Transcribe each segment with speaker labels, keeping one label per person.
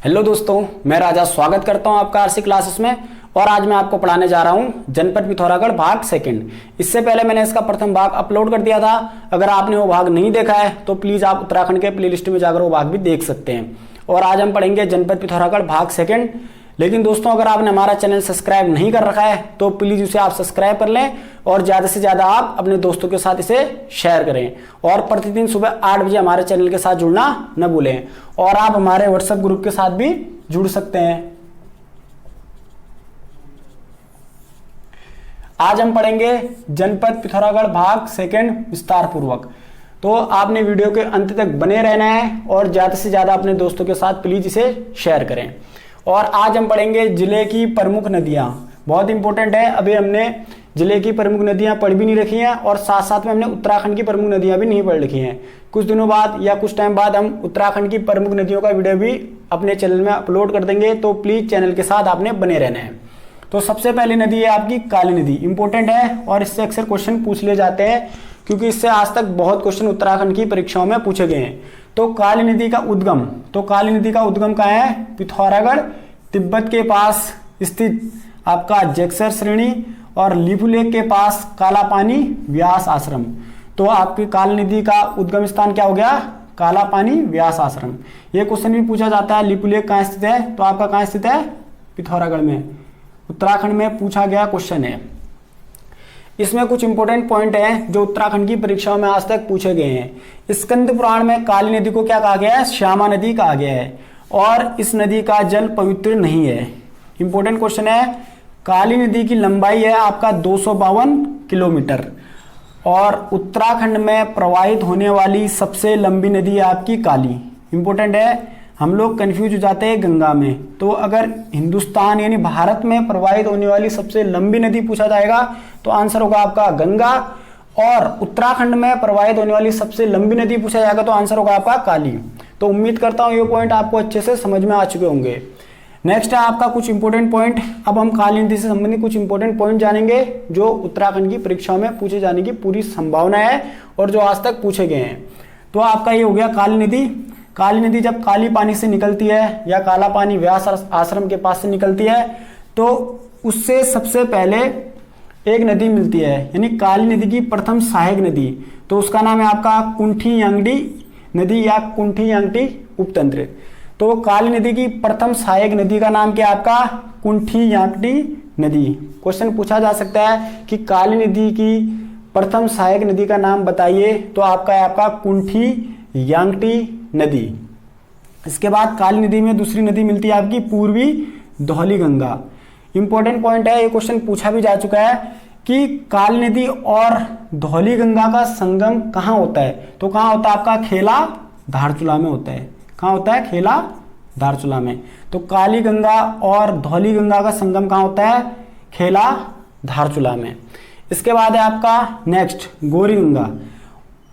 Speaker 1: Hello दोस्तों, मैं राजा स्वागत करता हूं आपका आरसी क्लासेस में। और आज मैं आपको पढ़ाने जा रहा हूं जनपद पिथौरागढ़ भाग सेकंड। इससे पहले मैंने इसका प्रथम भाग अपलोड कर दिया था। अगर आपने वो भाग नहीं देखा है तो प्लीज आप उत्तराखंड के प्लेलिस्ट में जाकर वो भाग भी देख सकते हैं। और आज हम पढ़ेंगे जनपद पिथौरागढ़ भाग सेकंड। लेकिन दोस्तों, अगर आपने हमारा चैनल सब्सक्राइब नहीं कर रखा है तो प्लीज उसे आप सब्सक्राइब कर लें और ज्यादा से ज्यादा आप अपने दोस्तों के साथ इसे शेयर करें। और प्रतिदिन सुबह 8 बजे हमारे चैनल के साथ जुड़ना न भूलें। और आप हमारे व्हाट्सएप ग्रुप के साथ भी जुड़ सकते हैं। आज हम पढ़ेंगे जनपद पिथौरागढ़ भाग सेकंड विस्तार पूर्वक। तो आपने वीडियो के अंत तक बने रहना है और ज्यादा से ज्यादा अपने दोस्तों के साथ प्लीज इसे शेयर करें। और आज हम पढ़ेंगे जिले की प्रमुख नदियां। बहुत इंपॉर्टेंट है। अभी हमने जिले की प्रमुख नदियां पढ़ भी नहीं रखी हैं और साथ साथ में हमने उत्तराखंड की प्रमुख नदियां भी नहीं पढ़ रखी हैं। कुछ दिनों बाद या कुछ टाइम बाद हम उत्तराखंड की प्रमुख नदियों का वीडियो भी अपने चैनल में अपलोड कर देंगे। तो प्लीज चैनल के साथ आपने बने रहना है। तो सबसे पहली नदी है आपकी काली नदी। इंपॉर्टेंट है और इससे अक्सर क्वेश्चन पूछ लिए जाते हैं क्योंकि इससे आज तक बहुत क्वेश्चन उत्तराखंड की परीक्षाओं में पूछे गए हैं। तो काली नदी का उद्गम, कहाँ है? पिथौरागढ़ तिब्बत के पास स्थित आपका जेक्सर श्रेणी और लिपू लेक के पास काला पानी व्यास आश्रम। तो आपकी काली नदी का उद्गम स्थान क्या हो गया? काला पानी व्यास आश्रम। ये क्वेश्चन भी पूछा जाता है लिपू लेक कहाँ स्थित है? तो आपका कहाँ स्थित है? पिथौरागढ़ में, उत्तराखंड में पूछा गया क्वेश्चन है। इसमें कुछ इंपोर्टेंट पॉइंट हैं जो उत्तराखंड की परीक्षाओं में आज तक पूछे गए हैं। स्कंद पुराण में काली नदी को क्या कहा गया है? श्यामा नदी कहा गया है और इस नदी का जल पवित्र नहीं है। इंपोर्टेंट क्वेश्चन है। काली नदी की लंबाई है आपका 252 किलोमीटर और उत्तराखंड में प्रवाहित होने वाली सबसे लंबी नदी है आपकी काली। इंपोर्टेंट है। हम लोग कंफ्यूज हो जाते हैं गंगा में। तो अगर हिंदुस्तान यानी भारत में प्रवाहित होने वाली सबसे लंबी नदी पूछा जाएगा तो आंसर होगा आपका गंगा। और उत्तराखंड में प्रवाहित होने वाली सबसे लंबी नदी पूछा जाएगा तो आंसर होगा आपका काली। तो उम्मीद करता हूं ये पॉइंट आपको अच्छे से समझ में आ चुके होंगे। नेक्स्ट है आपका कुछ इंपोर्टेंट पॉइंट। अब हम काली नदी से संबंधित कुछ इंपोर्टेंट पॉइंट जानेंगे जो उत्तराखंड की परीक्षाओं में पूछे जाने की पूरी संभावना है और जो आज तक पूछे गए हैं। तो आपका ये हो गया काली नदी। काली नदी जब काली पानी से निकलती है या काला पानी व्यास आश्रम के पास से निकलती है तो उससे सबसे पहले एक नदी मिलती है यानी काली नदी की प्रथम सहायक नदी। तो उसका नाम है आपका कुंठी यांगडी नदी या कुंठी यांगटी उपतंत्र। तो काली नदी की प्रथम सहायक नदी का नाम क्या है आपका? कुंठी यांगटी नदी। क्वेश्चन पूछा जा सकता है कि काली नदी की प्रथम सहायक नदी का नाम बताइए तो आपका है आपका कुंठी यांगटी नदी। इसके बाद काली नदी में दूसरी नदी मिलती है आपकी पूर्वी धौली गंगा। इंपॉर्टेंट पॉइंट है, ये क्वेश्चन पूछा भी जा चुका है कि काली नदी और धौली गंगा का संगम कहाँ होता है? तो कहाँ होता है आपका? खेला धारचूला में होता है। कहाँ होता है? खेला धारचूला में। तो काली गंगा और धौली गंगा का संगम कहाँ होता है? खेला धारचूला में। इसके बाद है आपका नेक्स्ट गौरी गंगा।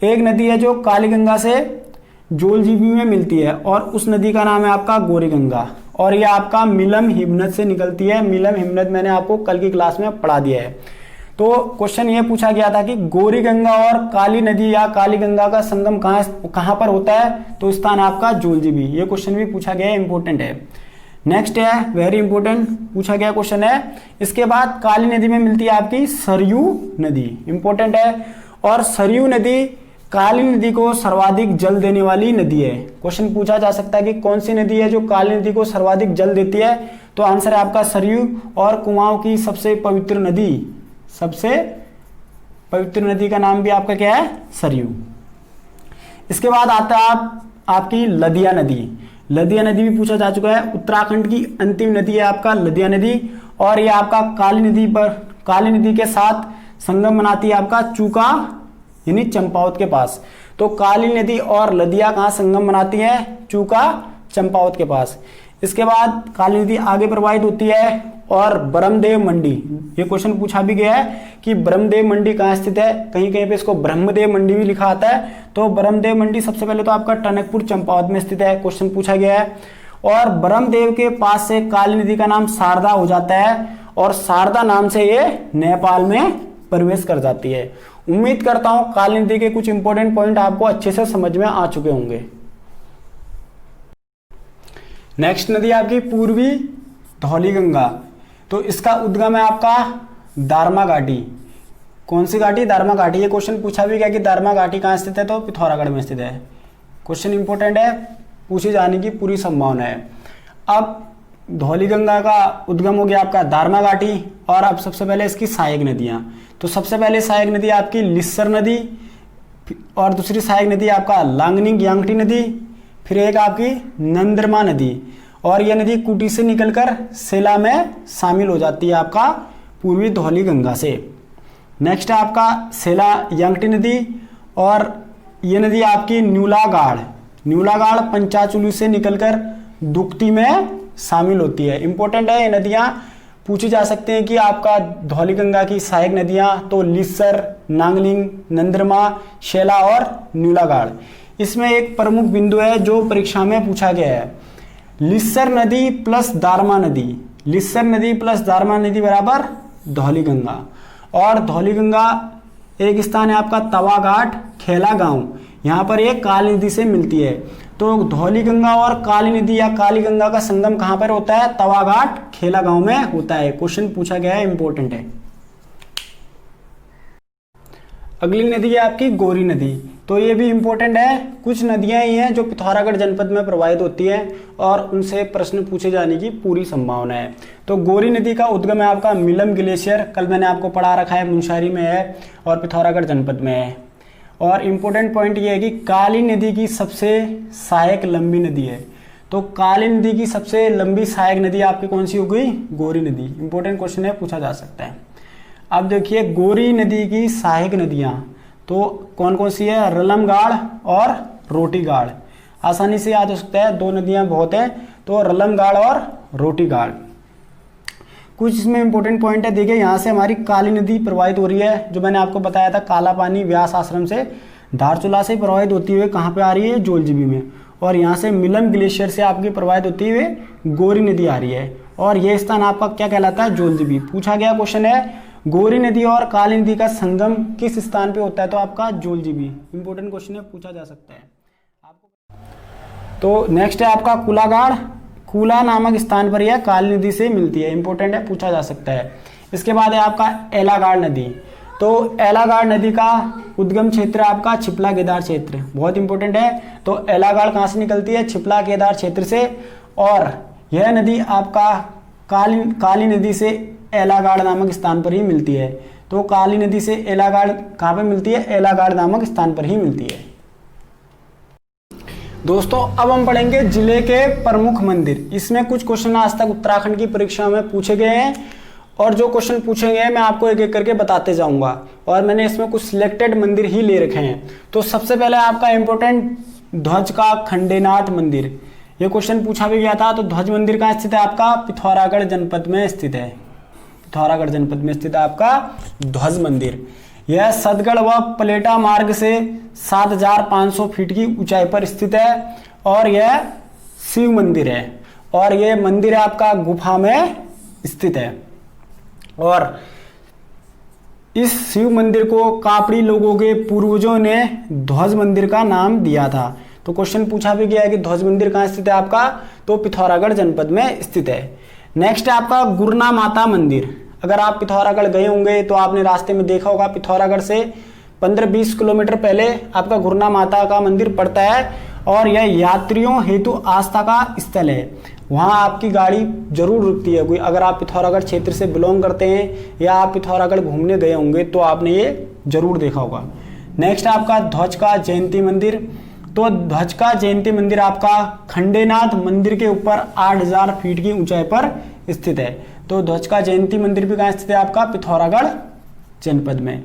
Speaker 1: एक नदी है जो काली गंगा से जोलजीबी में मिलती है और उस नदी का नाम है आपका गौरी गंगा और यह आपका मिलम हिमनद से निकलती है। मिलम हिमनद मैंने आपको कल की क्लास में पढ़ा दिया है। तो क्वेश्चन ये पूछा गया था कि गौरी गंगा और काली नदी या काली गंगा का संगम कहां पर होता है? तो स्थान आपका जोलजीबी। ये क्वेश्चन भी पूछा गया है, इंपॉर्टेंट है। नेक्स्ट है वेरी इंपॉर्टेंट पूछा गया क्वेश्चन है। इसके बाद काली नदी में मिलती है आपकी सरयू नदी। इंपॉर्टेंट है। और सरयू नदी काली नदी को सर्वाधिक जल देने वाली नदी है। क्वेश्चन पूछा जा सकता है कि कौन सी नदी है जो काली नदी को सर्वाधिक जल देती है? तो आंसर है आपका सरयू। और कुमाऊं की सबसे पवित्र नदी का नाम भी आपका क्या है? सरयू। इसके बाद आता है आपकी लदिया नदी। लदिया नदी भी पूछा जा चुका है। उत्तराखंड की अंतिम नदी है आपका लदिया नदी और यह आपका काली नदी के साथ संगम बनाती है आपका चूका यानी चंपावत के पास। तो काली नदी और लदिया कहाँ संगम बनाती है? चूका चंपावत के पास। इसके बाद काली नदी आगे प्रवाहित होती है और ब्रह्मदेव मंडी। ये क्वेश्चन पूछा भी गया है कि ब्रह्मदेव मंडी कहाँ स्थित है? कहीं कहीं पे इसको ब्रह्मदेव मंडी भी लिखा आता है। तो ब्रह्मदेव मंडी सबसे पहले तो आपका टनकपुर चंपावत में स्थित है। क्वेश्चन पूछा गया है। और ब्रह्मदेव के पास से काली नदी का नाम शारदा हो जाता है और शारदा नाम से ये नेपाल में प्रवेश कर जाती है। उम्मीद करता हूं काली नदी के कुछ इंपॉर्टेंट पॉइंट आपको अच्छे से समझ में आ चुके होंगे। नेक्स्ट नदी आपकी पूर्वी धौलीगंगा, तो इसका उद्गम है आपका दारमा घाटी। कौन सी घाटी? दारमा घाटी। ये क्वेश्चन पूछा भी गया कि दारमा घाटी कहाँ स्थित है, तो पिथौरागढ़ में स्थित है। क्वेश्चन इंपॉर्टेंट है, पूछे जाने की पूरी संभावना है। अब धौलीगंगा का उद्गम हो गया आपका दारमा घाटी, और अब सबसे पहले इसकी सहायक नदियां। तो सबसे पहले सहायक नदी आपकी लिस्सर नदी, और दूसरी सहायक नदी आपका लांगनिंग यांगटी नदी, फिर एक आपकी नंद्रमा नदी, और यह नदी कुटी से निकलकर सेला में शामिल हो जाती है आपका पूर्वी धौलीगंगा से। नेक्स्ट है आपका सेला यांगटी नदी, और ये नदी आपकी न्यूलागाड़ पंचाचुली से निकलकर दुक्ति में शामिल होती है। इंपॉर्टेंट है, ये नदियां पूछी जा सकते हैं कि आपका धौलीगंगा की सहायक नदियां तो लिस्सर, नांगलिंग, नंद्रमा, शेला और न्यूलागाड़। इसमें एक प्रमुख बिंदु है जो परीक्षा में पूछा गया है, लिस्सर नदी प्लस दारमा नदी। लिस्सर नदी प्लस दारमा नदी बराबर धौलीगंगा, और धौलीगंगा एक स्थान है आपका तवाघाट खेला गांव, यहाँ पर एक काली नदी से मिलती है। तो धौलीगंगा और काली नदी या काली गंगा का संगम कहाँ पर होता है? तवाघाट खेला गांव में होता है। क्वेश्चन पूछा गया है, इंपॉर्टेंट है। अगली नदी है आपकी गौरी नदी, तो ये भी इंपॉर्टेंट है। कुछ नदियां ही हैं जो पिथौरागढ़ जनपद में प्रवाहित होती हैं और उनसे प्रश्न पूछे जाने की पूरी संभावना है। तो गौरी नदी का उद्गम है आपका मिलम ग्लेशियर, कल मैंने आपको पढ़ा रखा है, मुनस्यारी में है और पिथौरागढ़ जनपद में है। और इम्पोर्टेंट पॉइंट ये है कि काली नदी की सबसे सहायक लंबी नदी है। तो काली नदी की सबसे लंबी सहायक नदी आपकी कौन सी हो गई? गौरी नदी। इंपॉर्टेंट क्वेश्चन है, पूछा जा सकता है। अब देखिए गौरी नदी की सहायक नदियां तो कौन कौन सी है? रलमगाड़ और रोटीगाड़। आसानी से याद हो सकता है, दो नदियां बहुत है, तो रलमगाड़ और रोटीगाड़। कुछ इसमें इंपॉर्टेंट पॉइंट है, देखिए यहाँ से हमारी काली नदी प्रवाहित हो रही है, जो मैंने आपको बताया था, काला पानी व्यास आश्रम से धारचूला से प्रवाहित होती हुई कहाँ पे आ रही है? जोलजीबी में। और यहाँ से मिलम ग्लेशियर से आपकी प्रवाहित होती हुई गौरी नदी आ रही है, और यह स्थान आपका क्या कहलाता है? जोलजीबी। पूछा गया क्वेश्चन है, गौरी नदी और काली नदी का संगम किस स्थान पे होता है? तो आपका जोलजीबी। इंपॉर्टेंट क्वेश्चन है, पूछा जा सकता है आपको। तो नेक्स्ट है आपका कुलागाड़। कूला नामक स्थान पर यह काली नदी से मिलती है। इंपॉर्टेंट है, पूछा जा सकता है। इसके बाद है आपका एलागाड़ नदी। तो एलागाड़ नदी का उद्गम क्षेत्र आपका छिपला केदार क्षेत्र, बहुत इंपॉर्टेंट है। तो एलागाड़ कहाँ से निकलती है? छिपला केदार क्षेत्र से, और यह नदी आपका काली नदी से एलागाड़ नामक स्थान पर ही मिलती है। तो काली नदी से एलागाड़ कहाँ पर मिलती है? एलागाड़ नामक स्थान पर ही मिलती है। दोस्तों अब हम पढ़ेंगे जिले के प्रमुख मंदिर। इसमें कुछ क्वेश्चन आज तक उत्तराखंड की परीक्षा में पूछे गए हैं, और जो क्वेश्चन पूछे गए हैं मैं आपको एक एक करके बताते जाऊंगा, और मैंने इसमें कुछ सिलेक्टेड मंदिर ही ले रखे हैं। तो सबसे पहले आपका इंपॉर्टेंट ध्वज का खंडेनाथ मंदिर, ये क्वेश्चन पूछा भी गया था। तो ध्वज मंदिर कहाँ स्थित है? आपका पिथौरागढ़ जनपद में स्थित है। पिथौरागढ़ जनपद में स्थित है आपका ध्वज मंदिर। यह सतगढ़ व पलेटा मार्ग से 7500 फीट की ऊंचाई पर स्थित है, और यह शिव मंदिर है, और यह मंदिर आपका गुफा में स्थित है। और इस शिव मंदिर को कापड़ी लोगों के पूर्वजों ने ध्वज मंदिर का नाम दिया था। तो क्वेश्चन पूछा भी गया है कि ध्वज मंदिर कहाँ स्थित है आपका? तो पिथौरागढ़ जनपद में स्थित है। नेक्स्ट है आपका गुरना माता मंदिर। अगर आप पिथौरागढ़ गए होंगे तो आपने रास्ते में देखा होगा, पिथौरागढ़ से 15-20 किलोमीटर पहले आपका गुरना माता का मंदिर पड़ता है, और यह यात्रियों हेतु आस्था का स्थल है। वहाँ आपकी गाड़ी जरूर रुकती है कोई, अगर आप पिथौरागढ़ क्षेत्र से बिलोंग करते हैं या आप पिथौरागढ़ घूमने गए होंगे तो आपने ये जरूर देखा होगा। नेक्स्ट आपका ध्वज का जयंती मंदिर। तो ध्वज का जयंती मंदिर आपका खंडेनाथ मंदिर के ऊपर 8000 फीट की ऊंचाई पर स्थित है। तो ध्वज का जयंती मंदिर भी कहाँ स्थित है आपका? पिथौरागढ़ जनपद में।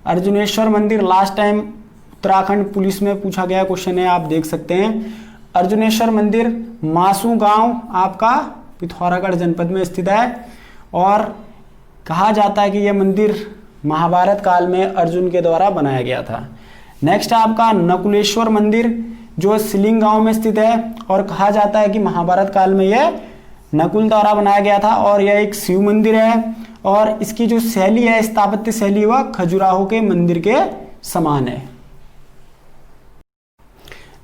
Speaker 1: अर्जुनेश्वर मंदिर लास्ट टाइम उत्तराखंड पुलिस में पूछा गया क्वेश्चन है, आप देख सकते हैं। अर्जुनेश्वर मंदिर मासू गांव आपका पिथौरागढ़ जनपद में स्थित है, और कहा जाता है कि यह मंदिर महाभारत काल में अर्जुन के द्वारा बनाया गया था। नेक्स्ट आपका नकुलेश्वर मंदिर जो सिलिंग गांव में स्थित है, और कहा जाता है कि महाभारत काल में यह नकुल द्वारा बनाया गया था, और यह एक शिव मंदिर है, और इसकी जो शैली है, स्थापत्य शैली, वह खजुराहो के मंदिर के समान है।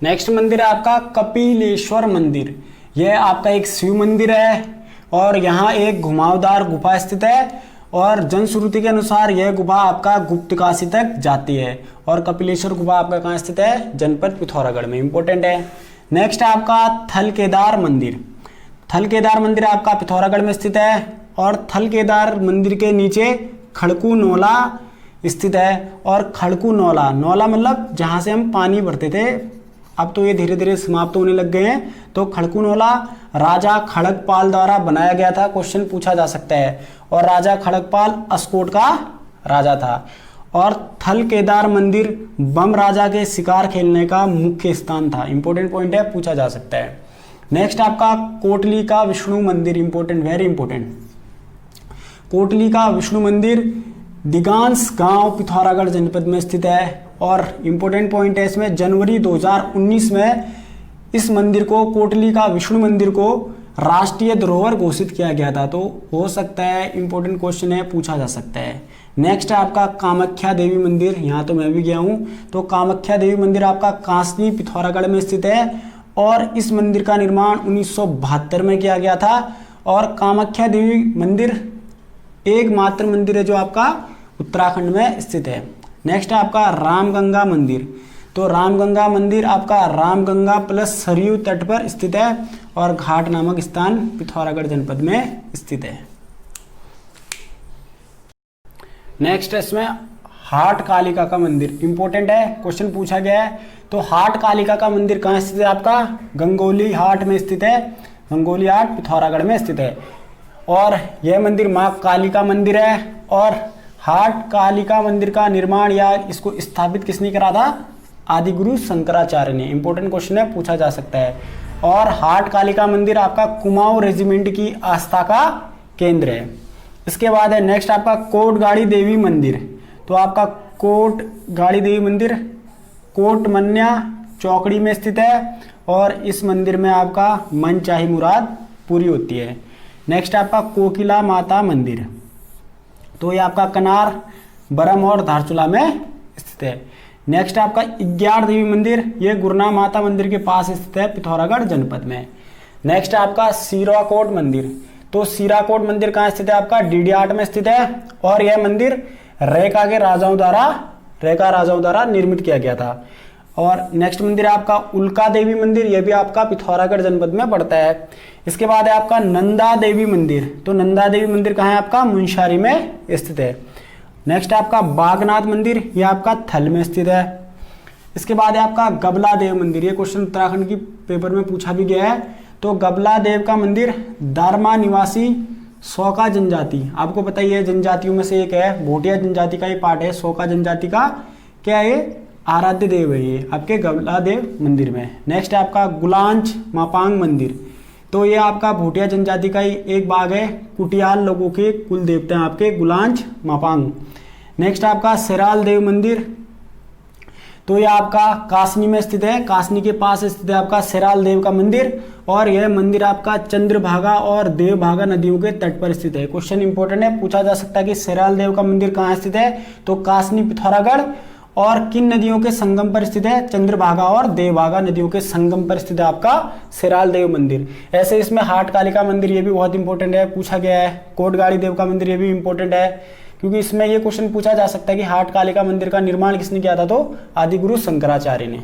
Speaker 1: नेक्स्ट मंदिर है आपका कपिलेश्वर मंदिर। यह आपका एक शिव मंदिर है और यहाँ एक घुमावदार गुफा स्थित है और जनश्रुति के अनुसार यह गुफा आपका गुप्तकाशी तक जाती है। और कपिलेश्वर गुफा आपका कहाँ स्थित है? जनपद पिथौरागढ़ में, इंपॉर्टेंट है। नेक्स्ट है आपका थल केदार मंदिर। थल केदार मंदिर आपका पिथौरागढ़ में स्थित है और थल केदार मंदिर के नीचे खड़कू नौला स्थित है। और खड़कू नौला, नौला मतलब जहाँ से हम पानी भरते थे, अब तो ये धीरे धीरे समाप्त होने लग गए हैं। तो खड़कू नौला राजा खड़गपाल द्वारा बनाया गया था, क्वेश्चन पूछा जा सकता है। और राजा खड़गपाल अस्कोट का राजा था। और थल केदार मंदिर बम राजा के शिकार खेलने का मुख्य स्थान था, इंपॉर्टेंट पॉइंट है, पूछा जा सकता है। नेक्स्ट आपका कोटली का विष्णु मंदिर, इंपॉर्टेंट, वेरी इंपॉर्टेंट। कोटली का विष्णु मंदिर दिगांस गांव पिथौरागढ़ जनपद में स्थित है। और इंपॉर्टेंट पॉइंट है इसमें, जनवरी 2019 में इस मंदिर को, कोटली का विष्णु मंदिर को राष्ट्रीय धरोहर घोषित किया गया था। तो हो सकता है इंपॉर्टेंट क्वेश्चन है, पूछा जा सकता है। नेक्स्ट है आपका कामाख्या देवी मंदिर, यहाँ तो मैं भी गया हूँ। तो कामाख्या देवी मंदिर आपका कासनी पिथौरागढ़ में स्थित है और इस मंदिर का निर्माण 1972 में किया गया था। और कामाख्या देवी मंदिर एकमात्र मंदिर है जो आपका उत्तराखंड में स्थित है। नेक्स्ट है आपका रामगंगा मंदिर। तो रामगंगा मंदिर आपका रामगंगा प्लस सरयू तट पर स्थित है और घाट नामक स्थान पिथौरागढ़ जनपद में स्थित है। नेक्स्ट है इसमें हाट कालिका का मंदिर, इंपॉर्टेंट है, क्वेश्चन पूछा गया है। तो हाट कालिका का मंदिर कहाँ स्थित है? आपका गंगोली हाट में स्थित है। गंगोली हाट पिथौरागढ़ में स्थित है। और यह मंदिर मां कालिका मंदिर है। और हाट कालिका मंदिर का निर्माण या इसको स्थापित किसने करा था? आदि गुरु शंकराचार्य ने, इंपॉर्टेंट क्वेश्चन है, पूछा जा सकता है। और हाट कालिका मंदिर आपका कुमाऊं रेजिमेंट की आस्था का केंद्र है। इसके बाद है नेक्स्ट आपका कोटगाड़ी देवी मंदिर। तो आपका कोटगाड़ी देवी मंदिर कोटमन्या चौकड़ी में स्थित है और इस मंदिर में आपका मन चाही मुराद पूरी होती है। नेक्स्ट आपका कोकिला माता मंदिर। तो ये आपका कनार, बरम और धारचूला में स्थित है। नेक्स्ट आपका इग्यार देवी मंदिर, ये गुरना माता मंदिर के पास स्थित है पिथौरागढ़ जनपद में। नेक्स्ट आपका सीराकोट मंदिर। तो सीराकोट मंदिर कहाँ स्थित है? आपका डीडीआट में स्थित है और यह मंदिर रेका राजाओं द्वारा निर्मित किया गया था। और नेक्स्ट मंदिर है आपका उल्का देवी मंदिर, यह भी आपका पिथौरागढ़ जनपद में पड़ता है। इसके बाद है आपका नंदा देवी मंदिर। तो नंदा देवी मंदिर कहाँ है? आपका मुंशारी में स्थित है। नेक्स्ट है आपका बागनाथ मंदिर, यह आपका थल में स्थित है। इसके बाद है आपका गबला देव मंदिर, ये क्वेश्चन उत्तराखंड की पेपर में पूछा भी गया है। तो गबला देव का मंदिर दारमा निवासी सौका जनजाति, आपको पता ही है जनजातियों में से एक है, भोटिया जनजाति का ही पार्ट है। सौका जनजाति का क्या है? आराध्य देव है ये आपके गबला देव मंदिर में। नेक्स्ट है आपका गुलांच मापांग मंदिर। तो ये आपका भोटिया जनजाति का ही एक भाग है, कुटियाल लोगों के कुल देवते हैं आपके गुलांच मापांग। नेक्स्ट आपका सेराल देव मंदिर। तो ये आपका कासनी में स्थित है, कासनी के पास स्थित है आपका सेराल देव का मंदिर। और यह मंदिर आपका चंद्रभागा और देवभागा नदियों के तट पर स्थित है। क्वेश्चन इंपॉर्टेंट है, पूछा जा सकता है कि सेराल देव का मंदिर कहाँ स्थित है? तो कासनी पिथौरागढ़। और किन नदियों के संगम पर स्थित है? चंद्रभागा और देवभागा नदियों के संगम पर स्थित है आपका सेराल देव मंदिर। ऐसे इसमें हाट कालिका मंदिर, ये भी बहुत इंपॉर्टेंट है, पूछा गया है। कोटगाड़ी देव का मंदिर, ये भी इंपॉर्टेंट है क्योंकि इसमें ये क्वेश्चन पूछा जा सकता है कि हाट कालिका मंदिर का निर्माण किसने किया था? तो आदि गुरु शंकराचार्य ने।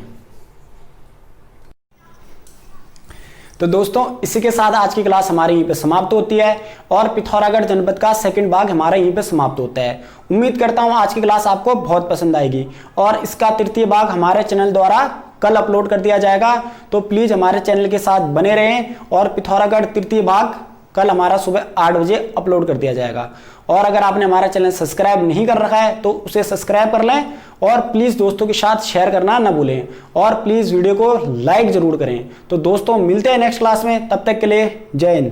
Speaker 1: तो दोस्तों इसी के साथ आज की क्लास हमारे यहीं पे समाप्त होती है और पिथौरागढ़ जनपद का सेकंड भाग हमारा यहीं पे समाप्त होता है। उम्मीद करता हूं आज की क्लास आपको बहुत पसंद आएगी और इसका तृतीय भाग हमारे चैनल द्वारा कल अपलोड कर दिया जाएगा। तो प्लीज हमारे चैनल के साथ बने रहें और पिथौरागढ़ तृतीय भाग कल हमारा सुबह 8 बजे अपलोड कर दिया जाएगा। और अगर आपने हमारा चैनल सब्सक्राइब नहीं कर रखा है तो उसे सब्सक्राइब कर लें और प्लीज दोस्तों के साथ शेयर करना ना भूलें और प्लीज वीडियो को लाइक जरूर करें। तो दोस्तों मिलते हैं नेक्स्ट क्लास में, तब तक के लिए जय हिंद।